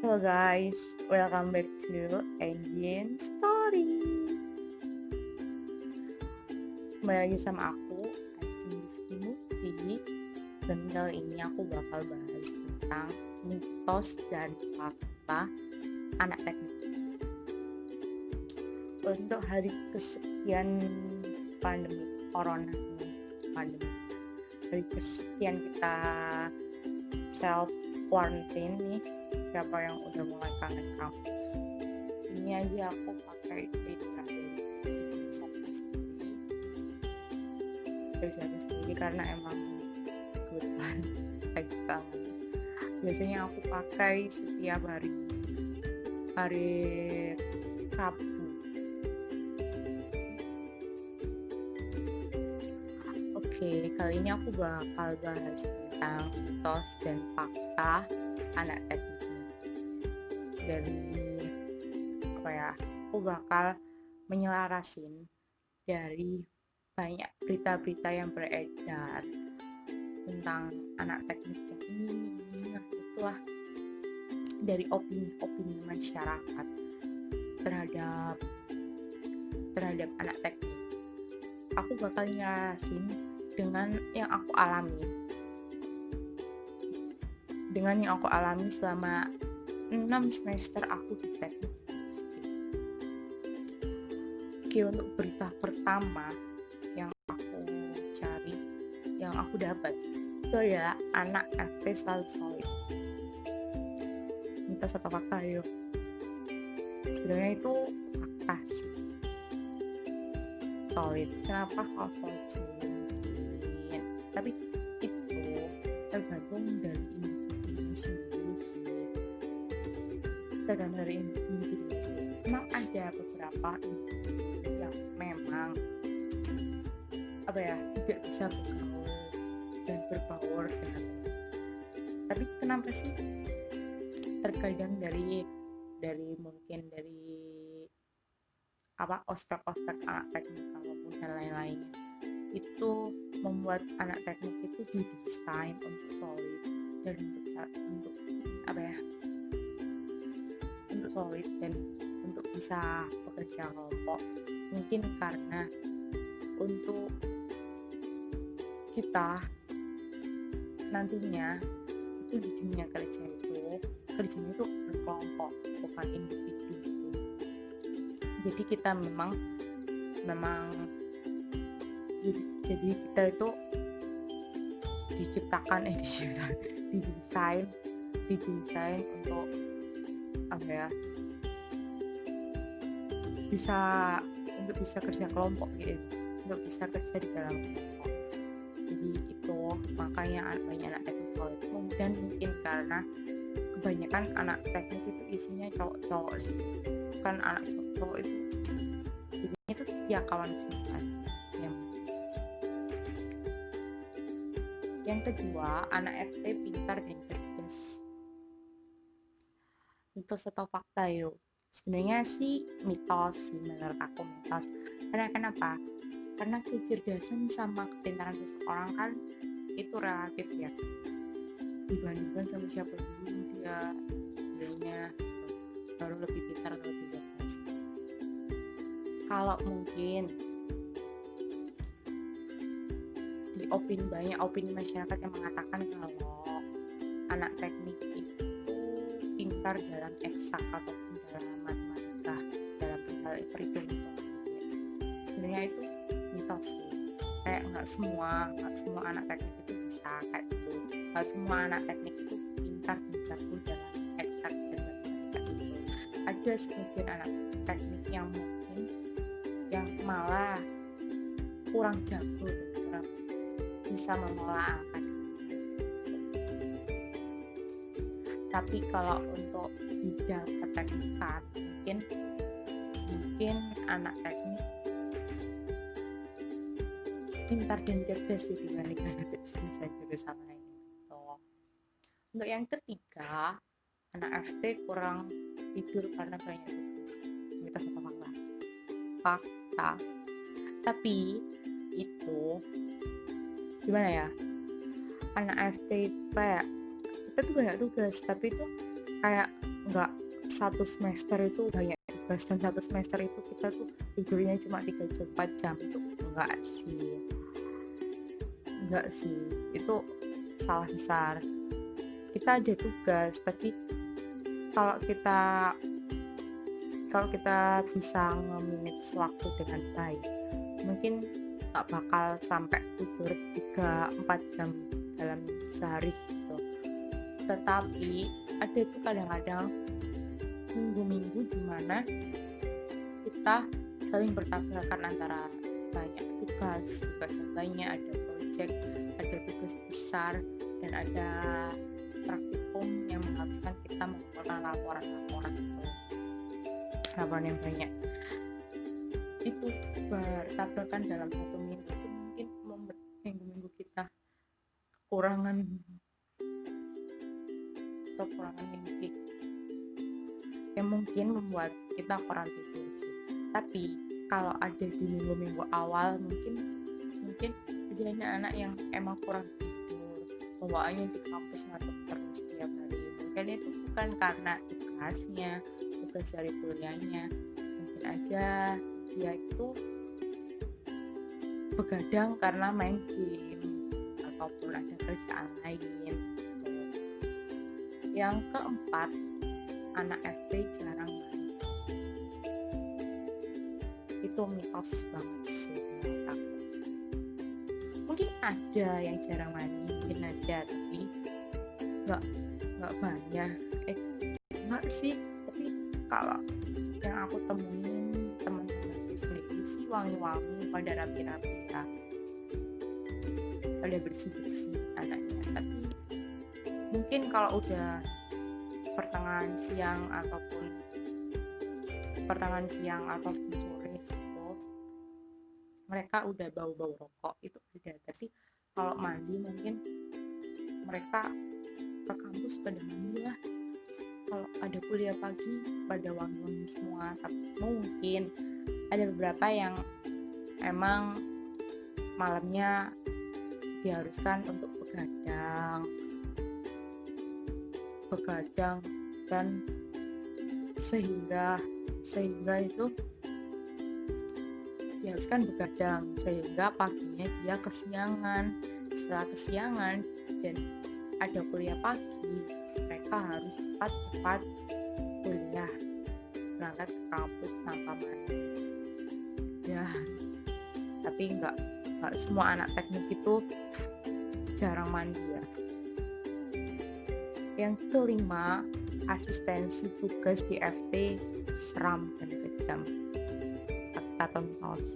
Hello guys, welcome back to Engine Story. Kembali lagi sama aku, Ajeng Rizky Mukti. Dan kali ini aku bakal bahas tentang mitos dan fakta anak teknik. Untuk hari kesekian pandemi Corona pandemi, hari kesekian kita self quarantine nih. Siapa yang udah mulai kangen kampus, ini aja aku pakai Twitter dari satu sendiri karena emang kebetulan lagi kangen. Biasanya aku pakai setiap hari Rabu. Oke, kali ini aku bakal bahas tentang mitos dan fakta anak teknik. Dari aku bakal menyelarasin dari banyak berita-berita yang beredar tentang anak teknik yang ini itulah, dari opini masyarakat terhadap anak teknik. Aku bakal nyelarasin dengan yang aku alami selama 6 semester aku di teknik industri. Oke, untuk berita pertama yang aku dapat itu adalah anak FT selalu solid. Mitos atau fakta yuk? Sebenarnya itu fakta sih. Solid. Kenapa kalau solid sih? Tapi itu tergantung dari individu sendiri sih. Memang ada beberapa individu yang memang tidak bisa bergaul dan berbaur dengan. Tapi kenapa sih terkadang dari ospek anak teknik maupun dan lain-lainnya itu membuat anak teknik itu didesain untuk solid dan untuk solid dan untuk bisa bekerja kelompok. Mungkin karena untuk kita nantinya itu di dunia kerjanya itu berkelompok, bukan individu. Jadi kita memang jadi kita itu didesain untuk bisa kerja kelompok gitu, untuk bisa kerja di dalam kelompok. Jadi itu makanya banyak anak teknik solid. Dan mungkin karena kebanyakan anak teknik itu isinya cowok-cowok sih, kan anak cowok itu jadinya itu setia kawan semua. Yang kedua, anak FT pintar dan cerdas. Mitos atau fakta yuk? Sebenarnya sih mitos sih, menurut aku mitos. Karena kenapa? Karena kecerdasan sama kepintaran seseorang kan itu relatif ya, dibandingkan sama siapa dulu dianya baru lebih pintar atau lebih cerdas. Kalau mungkin banyak opini masyarakat yang mengatakan kalau anak teknik itu pintar dalam eksak ataupun dalam matematika, dalam hal perhitungan. Sebenarnya itu mitos sih. Kayak nggak semua anak teknik itu bisa kayak gitu. Nggak semua anak teknik itu pintar dan jago dalam eksak dan matematika itu. Ada sebagian anak teknik yang mungkin yang malah kurang jago dan kurang bisa mengolah angka. Tapi kalau untuk bidang keteknikan mungkin anak teknik pintar dan cerdas sih dibandingkan jurusan lain. Untuk yang ketiga, anak FT kurang tidur karena banyak tugas. Mitos atau fakta? Fakta. Tapi itu gimana ya, anak FT kayak kita tuh banyak tugas, tapi itu kayak nggak satu semester itu banyak tugas, dan satu semester itu kita tuh tidurnya cuma 3 jam 4 jam, itu enggak sih, itu salah besar. Kita ada tugas, tapi kalau kita bisa nge-manage waktu dengan baik, mungkin nggak bakal sampai tidur 3-4 jam dalam sehari gitu. Tetapi ada tuh kadang-kadang minggu-minggu dimana kita saling bertabrakan antara banyak tugas yang banyak, ada project, ada tugas besar, dan ada praktikum yang menghabiskan kita mengumpulkan laporan gitu, laporan yang banyak. Itu bertabrakan dalam satu minggu, itu mungkin membuat minggu-minggu kita kekurangan mimpi, yang mungkin membuat kita kurang tidur sih. Tapi kalau ada di minggu-minggu awal, mungkin ada anak-anak yang emang kurang tidur, bawaannya di kampus ngantuk terus tiap hari. Mungkin itu bukan karena tugas dari kuliahnya, mungkin aja dia itu begadang karena main game ataupun ada kerjaan lain. Yang keempat, anak FP jarang mandi. Itu mitos banget sih menurut aku. Mungkin ada yang jarang mandi, mungkin ada, tapi nggak banyak. Enggak sih, tapi kalau yang aku temuin teman-teman sendiri sih wangi-wangi, pada rapi-rapi ya, pada bersih-bersih anaknya. Tapi mungkin kalau udah pertengahan siang ataupun sore gitu, mereka udah bau-bau rokok, itu ada. Tapi kalau mandi, mungkin mereka ke kampus pada mandi lah. Kalau ada kuliah pagi pada wangi-wangi semua. Tapi mungkin ada beberapa yang emang malamnya diharuskan untuk begadang, dan sehingga itu diharuskan begadang, sehingga paginya dia kesiangan. Setelah kesiangan dan ada kuliah pagi, mereka harus cepat kuliah, berangkat ke kampus tanpa mandi ya. Tapi nggak semua anak teknik itu jarang mandi ya. Yang kelima, asistensi tugas di FT seram dan kejam atau mitos.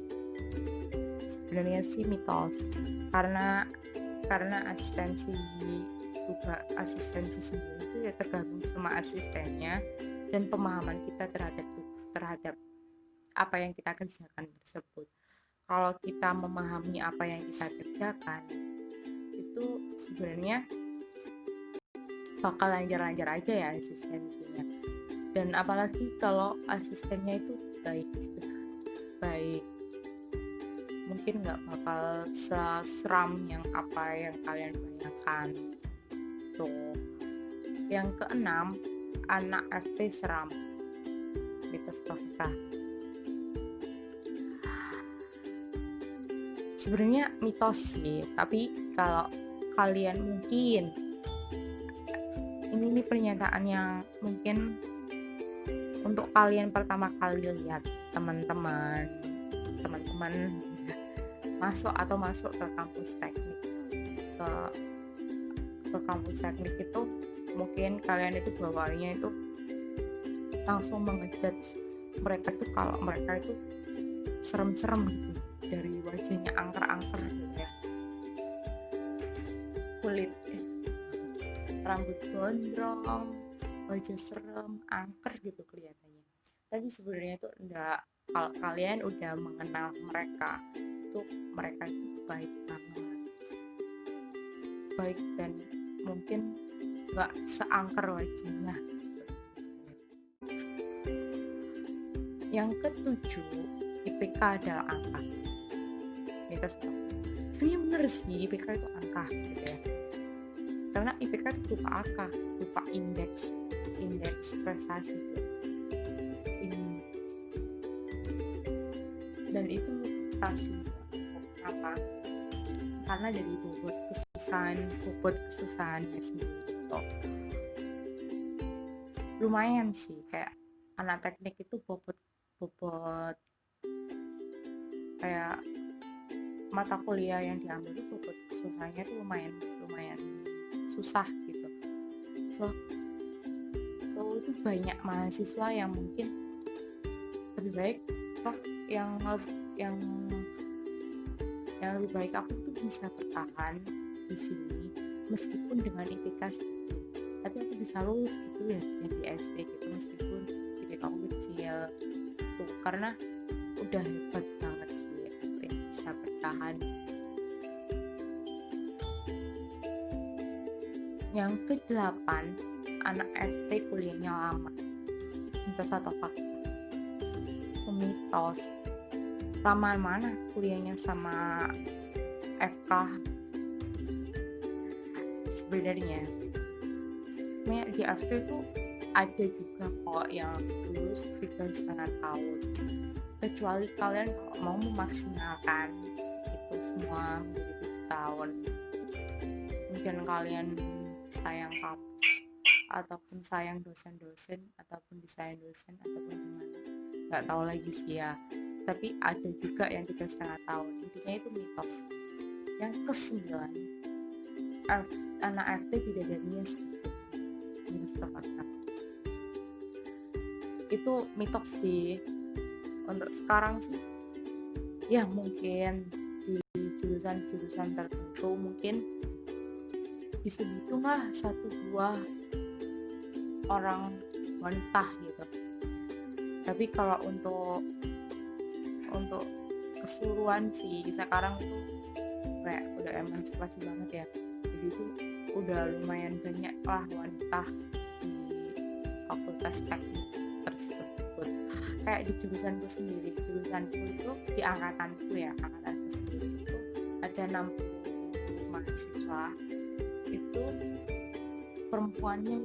Sebenarnya sih mitos, karena asistensi sendiri itu ya tergantung sama asistennya dan pemahaman kita terhadap apa yang kita kerjakan tersebut. Kalau kita memahami apa yang kita kerjakan, itu sebenarnya bakal lancar-lancar aja ya asistensinya. Dan apalagi kalau asistennya itu baik, mungkin nggak bakal seseram yang apa yang kalian bayangkan tuh. Yang keenam, anak FT seram, mitos fakta. Sebenarnya mitos sih, tapi kalau kalian mungkin ini pernyataan yang mungkin untuk kalian pertama kali lihat teman-teman masuk ke kampus teknik, ke kampus teknik itu mungkin kalian itu bawaannya itu langsung mengejudge mereka tuh kalau mereka itu serem-serem gitu, dari wajahnya angker-angker gitu ya, kulit rambut gondrong, wajah serem, angker gitu kelihatannya. Tapi sebenarnya itu enggak. Kalau kalian udah mengenal mereka itu baik banget, baik, dan mungkin nggak seangker wajahnya. Yang ketujuh, IPK adalah angka. Itu sebenarnya bener sih, IPK itu angka gitu ya. Karena IPK itu berupa angka, berupa indeks indeks prestasi ini, dan itu pasti kenapa, karena dari bobot kesusahannya sendiri gitu. Lumayan sih, kayak anak teknik itu bobot kayak mata kuliah yang diambil itu bobot kesusahannya tuh lumayan susah gitu. So itu banyak mahasiswa yang mungkin lebih baik yang lebih baik aku tuh bisa bertahan di sini meskipun dengan IPK sedikit, tapi aku bisa lulus gitu ya jadi SD gitu meskipun IPK aku kecil tuh, karena udah hebat banget sih aku yang bisa bertahan. Yang ke-8, anak FT kuliahnya lama. Mitos atau fakta? Mitos. Lamaan mana kuliahnya sama FK? Sebenarnya di FT itu ada juga kok yang lulus 3,5 tahun, kecuali kalian kalau mau memaksimalkan itu semua menjadi 7 tahun. Mungkin kalian sayang kampus ataupun sayang dosen-dosen ataupun disayang dosen ataupun gimana, nggak tahu lagi sih ya, tapi ada juga yang 3,5 tahun. Intinya itu mitos. Yang ke-9, anak FT bidadarinya sedikit. Mitos atau fakta? Itu mitos sih. Untuk sekarang sih ya mungkin di jurusan-jurusan tertentu mungkin bisa dihitung lah 1-2 orang wanita gitu, tapi kalau untuk keseluruhan sih sekarang itu kayak udah emansipasi banget ya, jadi itu udah lumayan banyak lah wanita di fakultas teknik tersebut. Kayak di jurusanku itu di angkatanku sendiri itu ada 60 mahasiswa, itu perempuannya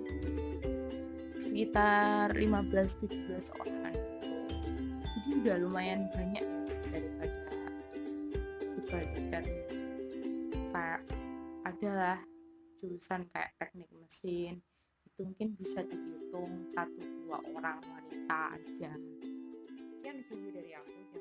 sekitar 15-17 orang gitu. Jadi udah lumayan banyak ya daripada kayak adalah jurusan kayak teknik mesin itu mungkin bisa dihitung 1-2 orang wanita aja. Sekian video dari aku.